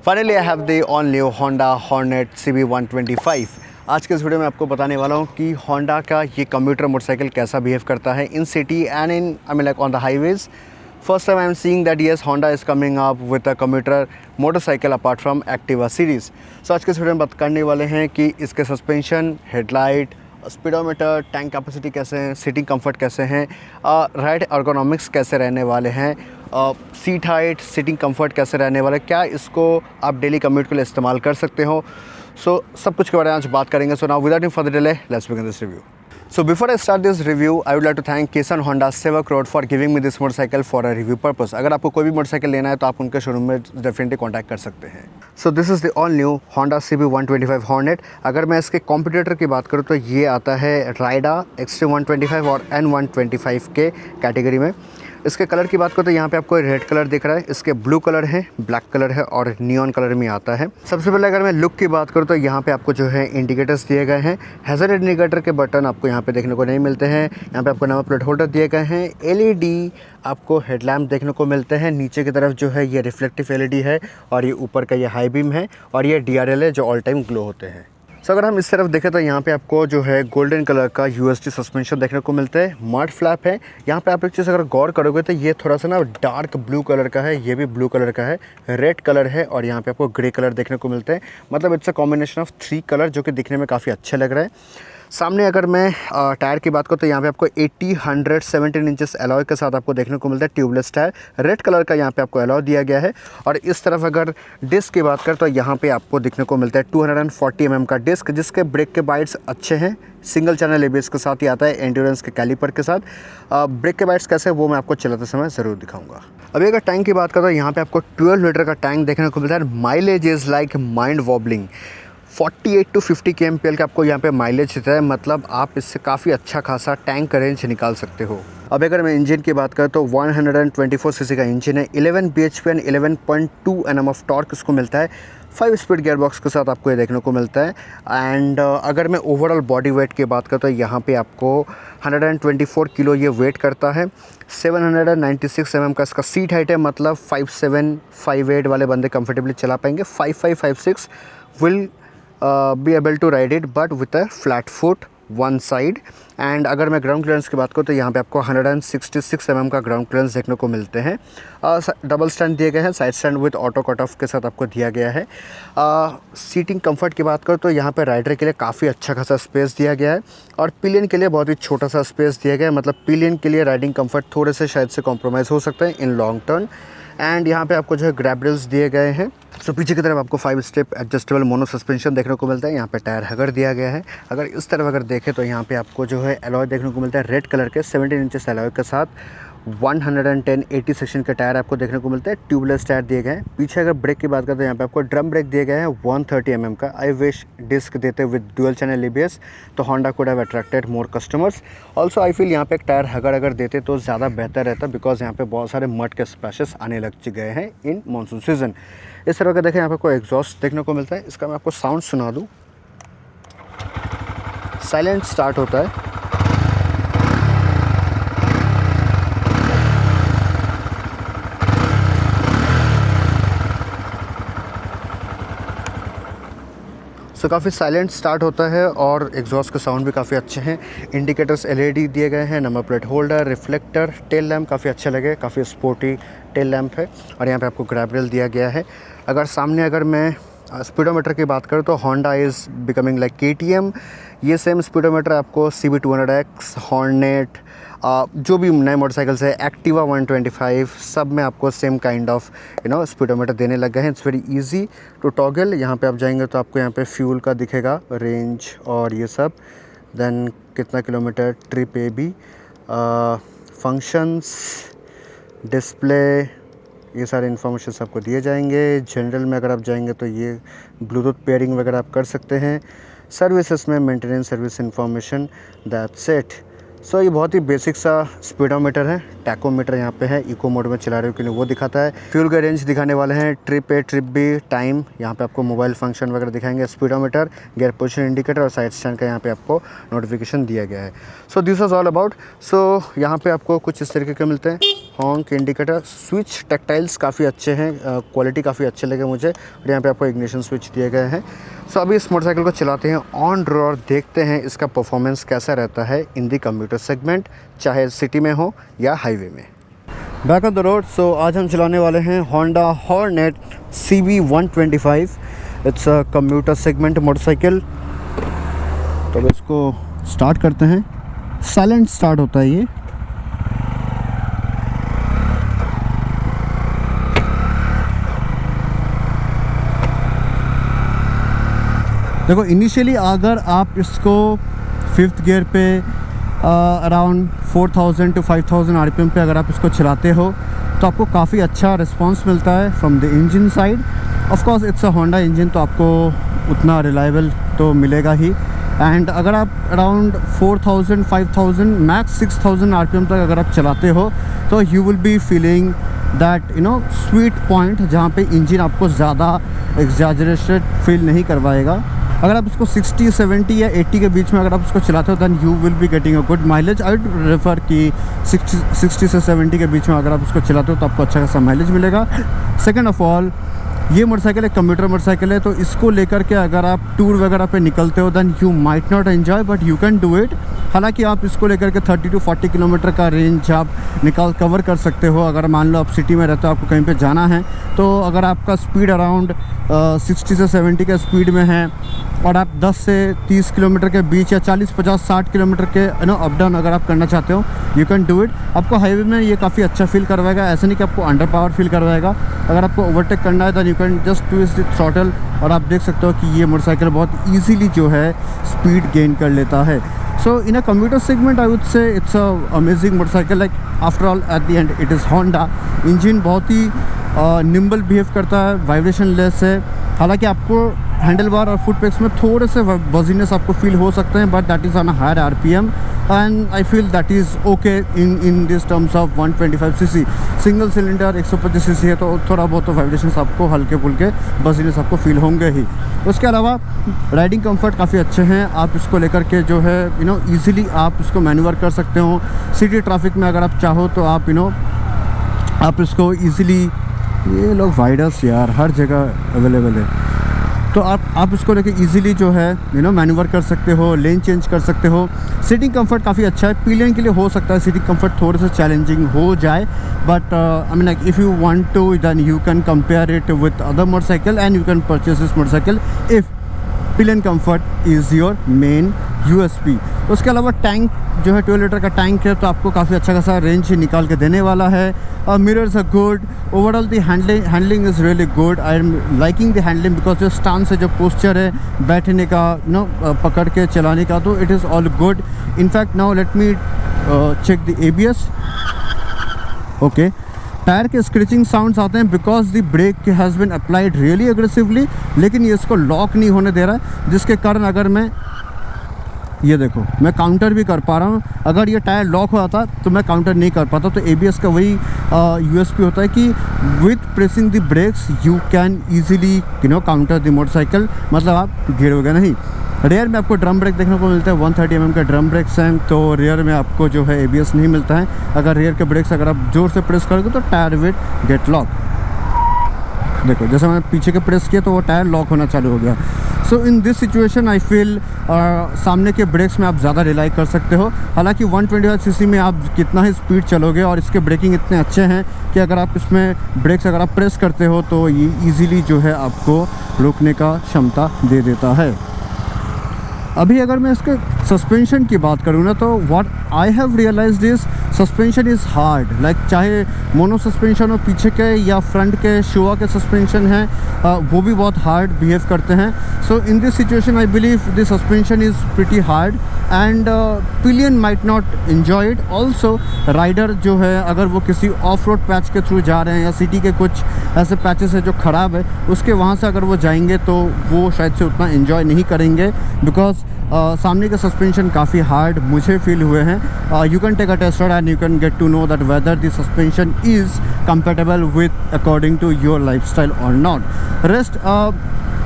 Finally I have the on new Honda Hornet CB125। आज के इस वीडियो में आपको बताने वाला हूँ कि होंडा का ये कम्यूटर मोटरसाइकिल कैसा बिहेव करता है इन city and in like on the highways. First time I am seeing that yes, Honda is coming up with a commuter motorcycle apart from Activa series. So आज के इस video में बात करने वाले हैं कि इसके suspension, headlight, speedometer, tank capacity कैसे हैं, सीटिंग कंफर्ट कैसे हैं, राइड एर्गोनॉमिक्स कैसे रहने वाले हैं, सीट हाइट, सीटिंग कंफर्ट कैसे रहने वाले, क्या इसको आप डेली कम्यूट के लिए इस्तेमाल कर सकते हो। सो सब कुछ के बारे में आज बात करेंगे। So now without any further delay let's begin this review. So before I start this review, I would like to thank Kisan Honda Sevak Road for giving me this motorcycle for a review purpose. अगर आपको कोई भी motorcycle लेना है तो आप उनके showroom में डेफिनेटली कॉन्टैक्ट कर सकते हैं। So this is the all new Honda CB125 Hornet। अगर मैं इसके कॉम्पिटिटर की बात करूँ तो ये आता है राइडा Extreme 125 और N125 के कैटेगरी में। इसके कलर की बात करो तो यहाँ पे आपको रेड कलर दिख रहा है, इसके ब्लू कलर है, ब्लैक कलर है और नियॉन कलर में आता है। सबसे पहले अगर मैं लुक की बात करूँ तो यहाँ पे आपको जो है इंडिकेटर्स दिए गए हैं। हैज़र्ड इंडिकेटर के बटन आपको यहाँ पे देखने को नहीं मिलते हैं। यहाँ पे आपको नंबर प्लेट होल्डर दिए गए हैं। LED आपको हेडलैम्प देखने को मिलते हैं। नीचे की तरफ जो है ये रिफ्लेक्टिव LED है और ये ऊपर का ये हाई बीम है और ये DRL है जो ऑल टाइम ग्लो होते हैं। सो अगर हम इस तरफ देखें तो यहाँ पे आपको जो है गोल्डन कलर का USD सस्पेंशन देखने को मिलता है। मड फ्लैप है। यहाँ पे आप एक चीज़ अगर गौर करोगे तो ये थोड़ा सा ना डार्क ब्लू कलर का है, ये भी ब्लू कलर का है, रेड कलर है और यहाँ पे आपको ग्रे कलर देखने को मिलते हैं। मतलब it's a combination of 3 colour जो कि दिखने में काफ़ी अच्छे लग रहा है। सामने अगर मैं टायर की बात करूँ तो यहाँ पे आपको 80-117 इंचेस एलॉय के साथ आपको देखने को मिलता है ट्यूबलेस टायर। रेड कलर का यहाँ पे आपको एलॉय दिया गया है। और इस तरफ अगर डिस्क की बात करें तो यहाँ पे आपको देखने को मिलता है 240 mm का डिस्क, जिसके ब्रेक के बाइट्स अच्छे हैं। सिंगल चैनल ABS के साथ ही आता है, एंड्योरेंस के कैलिपर के साथ। ब्रेक के बाइट्स कैसे वो मैं आपको चलाते समय ज़रूर दिखाऊंगा। अभी अगर टैंक की बात करें तो यहाँ पे आपको 12 लीटर का टैंक देखने को मिलता है। Mileage is like mind wobbling. 48 to 50 kmpl का आपको यहाँ पे माइलेज देता है। मतलब आप इससे काफ़ी अच्छा खासा टैंक का रेंज निकाल सकते हो। अब अगर मैं इंजन की बात करूँ तो 124 cc का इंजन है। 11 bhp and 11.2 Nm of torque इसको मिलता है। 5 स्पीड गियर बॉक्स के साथ आपको ये देखने को मिलता है। एंड अगर मैं ओवरऑल बॉडी वेट की बात करूँ तो यहाँ पे आपको 124 किलो ये वेट करता है। 796 mm का इसका सीट हाइट है। मतलब 57, 58 वाले बंदे कंफर्टेबली चला पाएंगे। 55, 56 will be able to ride it but with a flat foot one side। And अगर मैं ग्राउंड क्लियरेंस की बात करूँ तो यहाँ पे आपको 166 mm का ग्राउंड क्लियरेंस देखने को मिलते हैं। डबल स्टैंड दिए गए हैं। Side stand with auto cut off के साथ आपको दिया गया है। सीटिंग कंफर्ट की बात करूँ तो यहाँ पे राइडर के लिए काफ़ी अच्छा खासा स्पेस दिया गया है और पिलियन के लिए बहुत ही छोटा सा स्पेस दिया गया है। मतलब पिलियन के लिए राइडिंग कंफर्ट थोड़े से शायद से कॉम्प्रोमाइज़ हो सकता है इन लॉन्ग टर्म। एंड यहाँ पे आपको जो है ग्रैब रेल्स दिए गए हैं। सो पीछे की तरफ आपको 5 स्टेप एडजस्टेबल मोनो सस्पेंशन देखने को मिलता है। यहाँ पे टायर हगर दिया गया है। अगर इस तरफ अगर देखें तो यहाँ पे आपको जो है एलॉय देखने को मिलता है रेड कलर के 17 इंचेस एलॉय के साथ। 110/80 सेक्शन के टायर आपको देखने को मिलता है। ट्यूबलेस टायर दिए गए हैं। पीछे अगर ब्रेक की बात करें तो यहाँ पे आपको ड्रम ब्रेक दिए गए हैं 130 mm का। आई विश डिस्क देते विद डुअल चैनल ABS तो Honda could have attracted more customers. Also I feel यहाँ पे एक टायर अगर देते तो ज़्यादा बेहतर रहता, बिकॉज यहाँ पे बहुत सारे मड के स्प्लैशेस आने लग गए हैं इन मानसून सीजन। इस तरह का देखें यहाँ पे कोई एग्जॉस्ट देखने को मिलता है। इसका मैं आपको साउंड सुना दूँ। साइलेंट स्टार्ट होता है। सो काफ़ी साइलेंट स्टार्ट होता है और एग्जॉस्ट के साउंड भी काफ़ी अच्छे हैं। इंडिकेटर्स LED दिए गए हैं। Number plate holder, reflector, tail lamp काफ़ी अच्छे लगे। काफ़ी स्पोर्टी टेल लैम्प है और यहाँ पे आपको ग्रैब रेल दिया गया है। अगर मैं स्पीडोमीटर की बात करूँ तो Honda is becoming like KTM। ये सेम स्पीडोमीटर आपको CB200X, हॉर्नेट, जो भी नए मोटरसाइकिल्स है, एक्टिवा 125, सब में आपको सेम काइंड ऑफ स्पीडोमीटर देने लग गए हैं। It's very easy to toggle. यहाँ पे आप जाएंगे तो आपको यहाँ पे फ्यूल का दिखेगा, रेंज और ये सब, देन कितना किलोमीटर, ट्रिप भी, फंक्शंस, डिस्प्ले, ये सारे इन्फॉर्मेशन आपको दिए जाएंगे। जनरल में अगर आप जाएंगे तो ये ब्लूटूथ पेयरिंग वगैरह आप कर सकते हैं। सर्विसेज में maintenance service information, that's it. So ये बहुत ही बेसिक सा स्पीडोमीटर है। टैकोमीटर यहाँ पे है, इको मोड में चला रहे हो कि नहीं वो दिखाता है। फ्यूल का रेंज दिखाने वाले हैं, trip A, trip B, time, यहाँ पे आपको मोबाइल फंक्शन वगैरह दिखाएंगे, स्पीडोमीटर, गियर पोजीशन इंडिकेटर और साइड स्टैंड का यहाँ पे आपको नोटिफिकेशन दिया गया है। So this was all about. So यहाँ पे आपको कुछ इस तरीके के मिलते हैं। हॉर्न इंडिकेटर स्विच टेक्टाइल्स काफ़ी अच्छे हैं, क्वालिटी काफ़ी अच्छे लगे मुझे। और यहाँ पे आपको इग्निशन स्विच दिए गए हैं। सो अभी इस मोटरसाइकिल को चलाते हैं ऑन रोड, देखते हैं इसका परफॉर्मेंस कैसा रहता है इन दी कम्यूटर सेगमेंट, चाहे सिटी में हो या हाईवे में। Back on the road. So आज हम चलाने वाले हैं Honda Hornet CB125। It's a commuter segment motorcycle. तो अब इसको स्टार्ट करते हैं। साइलेंट स्टार्ट होता है ये। देखो इनिशियली अगर आप इसको 5th गियर पे अराउंड 4000 to 5000 RPM पे अगर आप इसको चलाते हो तो आपको काफ़ी अच्छा रिस्पांस मिलता है from the engine side. Of course it's a Honda engine, तो आपको उतना रिलायबल तो मिलेगा ही। एंड अगर आप अराउंड 4000 5000 मैक्स 6000 RPM तक अगर आप चलाते हो तो you will be feeling that sweet point, जहाँ पे इंजन आपको ज़्यादा एग्जैजरेटेड फील नहीं करवाएगा। अगर आप इसको 60 70 या 80 के बीच में अगर आप इसको चलाते हो then you will be getting a good mileage. I would refer कि 60 से 70 के बीच में अगर आप इसको चलाते हो तो आपको अच्छा खासा माइलेज मिलेगा। सेकेंड ऑफ ऑल, ये मोटरसाइकिल एक कम्यूटर मोटरसाइकिल है, तो इसको लेकर के अगर आप टूर वगैरह पे निकलते हो then you might not enjoy but you can do it. हालांकि आप इसको लेकर के 30 to 40 किलोमीटर का रेंज आप कवर कर सकते हो। अगर मान लो आप सिटी में रहते हो, आपको कहीं पे जाना है, तो अगर आपका स्पीड अराउंड 60 से 70 के स्पीड में है और आप 10 से 30 किलोमीटर के बीच या 40 50 60 किलोमीटर के अप डाउन अगर आप करना चाहते हो, यू कैन डू इट। आपको हाईवे में ये काफ़ी अच्छा फील करवाएगा। ऐसा नहीं कि आपको अंडर पावर फील करवाएगा। अगर आपको ओवरटेक करना है तो you can just twist the throttle, और आप देख सकते हो कि ये मोटरसाइकिल बहुत ईजीली जो है स्पीड गेन कर लेता है। So in a commuter segment I would say it's an amazing motorcycle. Like after all at the end it is Honda. Engine बहुत ही निम्बल बिहेव करता है, वाइब्रेशन लेस है। हालांकि आपको हैंडल बार और फुट पेक्स में थोड़े से बजीनेस आपको फील हो सकते हैं, but that is on a higher RPM and I feel that is okay in this terms of 125cc। Single cylinder 125cc है, तो थोड़ा बहुत तो वाइब्रेशंस आपको हल्के फुल्के बजीनेस आपको फील होंगे ही। उसके अलावा राइडिंग कंफर्ट काफ़ी अच्छे हैं। आप इसको लेकर के जो है ईजिली आप इसको मैन्यूवर कर सकते हो। सिटी ट्रैफिक में अगर आप चाहो तो आप आप इसको ईजिली, ये लोग वाइडर्स यार हर जगह अवेलेबल है, तो आप इसको लेके इजीली जो है मैन्यूवर कर सकते हो, लेन चेंज कर सकते हो। सीटिंग कंफर्ट काफ़ी अच्छा है। पिलियन के लिए हो सकता है सीटिंग कंफर्ट थोड़े से चैलेंजिंग हो जाए, but I mean like if you want to then you can compare it with other motorcycle and you can purchase this motorcycle if pillion comfort is your main USP। उसके अलावा tank जो है 12 litre का tank है, तो आपको काफ़ी अच्छा खासा रेंज निकाल के देने वाला है। Mirrors are good. Overall the handling is really good. I am liking the handling because जो स्टांस है, जो पोस्चर है बैठने का पकड़ के चलाने का, तो it is all good. In fact now let me check the ABS। Okay, tyre के स्क्रैचिंग साउंड्स आते हैं because the brake has been applied really aggressively, लेकिन ये इसको लॉक नहीं होने दे रहा है, जिसके कारण अगर मैं ये देखो मैं काउंटर भी कर पा रहा हूँ। अगर ये टायर लॉक हो जाता तो मैं काउंटर नहीं कर पाता। तो ABS का वही USP होता है कि with pressing the brakes you can easily counter the motorcycle, मतलब आप गिरोगे नहीं। रेयर में आपको ड्रम ब्रेक देखने को मिलता है। 130 mm का ड्रम ब्रेक्स हैं, तो रेयर में आपको जो है ABS नहीं मिलता है। अगर रेयर के ब्रेक्स अगर आप ज़ोर से प्रेस करोगे तो टायर विल गेट लॉक। देखो जैसे मैंने पीछे के प्रेस किया तो वो टायर लॉक होना चालू हो गया। So in this situation I feel सामने के ब्रेक्स में आप ज़्यादा रिलाई कर सकते हो। हालांकि 125cc में आप कितना ही स्पीड चलोगे और इसके ब्रेकिंग इतने अच्छे हैं कि अगर आप इसमें ब्रेक्स अगर आप प्रेस करते हो तो ये ईजिली जो है आपको रोकने का क्षमता दे देता है। अभी अगर मैं इसके सस्पेंशन की बात करूँ ना, तो what I have realised is suspension is hard. Like चाहे मोनो सस्पेंशन हो पीछे के या फ्रंट के शुआ के सस्पेंशन हैं, वो भी बहुत हार्ड बिहेव करते हैं। So in this situation I believe the suspension is pretty hard and pillion might not enjoy it. Also rider जो है अगर वो किसी ऑफ रोड पैच के थ्रू जा रहे हैं या सिटी के कुछ ऐसे पैचेस है जो ख़राब है उसके वहाँ से अगर वो जाएंगे तो वो शायद से उतना एन्जॉय नहीं करेंगे, बिकॉज सामने के सस्पेंशन काफ़ी हार्ड मुझे फील हुए हैं। You can take a test ride and you can get to know that whether the suspension is compatible with according to your lifestyle और नॉट। रेस्ट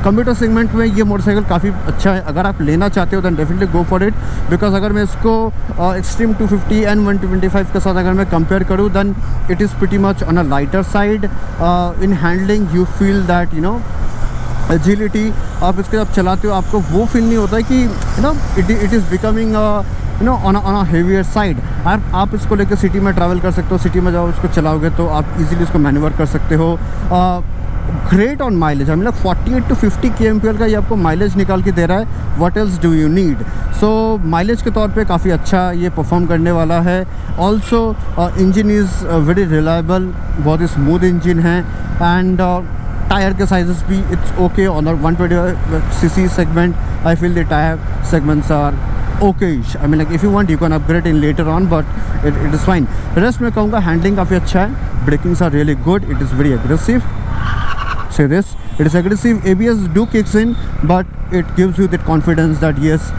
कंप्यूटर सेगमेंट में ये motorcycle काफ़ी अच्छा है। अगर आप लेना चाहते हो then definitely go for it, because अगर मैं इसको एक्सट्रीम 250 एंड 125 के साथ अगर मैं कंपेयर करूँ then it is pretty much on a lighter side. In handling you feel that you know agility, आप इसके जब चलाते हो आपको वो फील नहीं होता है कि you know it is becoming you know on a heavier side. आप इसको लेकर सिटी में ट्रैवल कर सकते हो, सिटी में जाओ उसको चलाओगे तो आप इजीली इसको मैन्यूवर कर सकते हो। ग्रेट ऑन माइलेज, मतलब 48 to 50 kmpl का ये आपको माइलेज निकाल के दे रहा है। What else do you need. So mileage के तौर पे काफ़ी अच्छा ये परफॉर्म करने वाला है। Also engine is very reliable, बहुत ही स्मूथ इंजन है। एंड टायर के साइजेस भी it's okay on 125cc segment. I feel the tyre segments are okayish. I mean like if you want you can upgrade in later on, but it is fine. Rest में कहूँगा handling काफ़ी अच्छा है, brakings are really good, it is very aggressive. Say this, it is aggressive. ABS do kicks in, but it gives you that confidence that yes,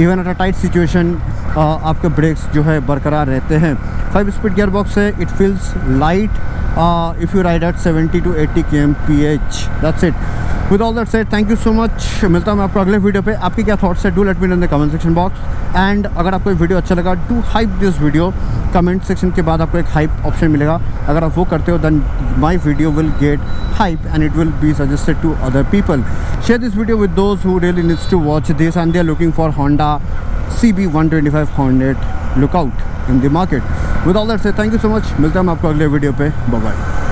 even at a tight situation आपके breaks जो है बरकरार रहते हैं। 5-speed gear box है, it feels light if you ride at 70 to 80 kmph. That's it. With all that said, thank you so much। मिलता हूँ मैं आपको अगले वीडियो पे। आपकी क्या थॉट्स है, do let me know in the comment section box. And अगर आपको वीडियो अच्छा लगा, do hype this video. Comment section के बाद आपको एक हाइप ऑप्शन मिलेगा, अगर आप वो करते हो then my video will get hype and it will be suggested to other people. Share this video with those who really needs to watch this and they are looking for Honda CB125 Hornet. Look out in the market. With all that said, thank you so much। मिलता हूँ मैं आपको अगले video पे। Bye bye.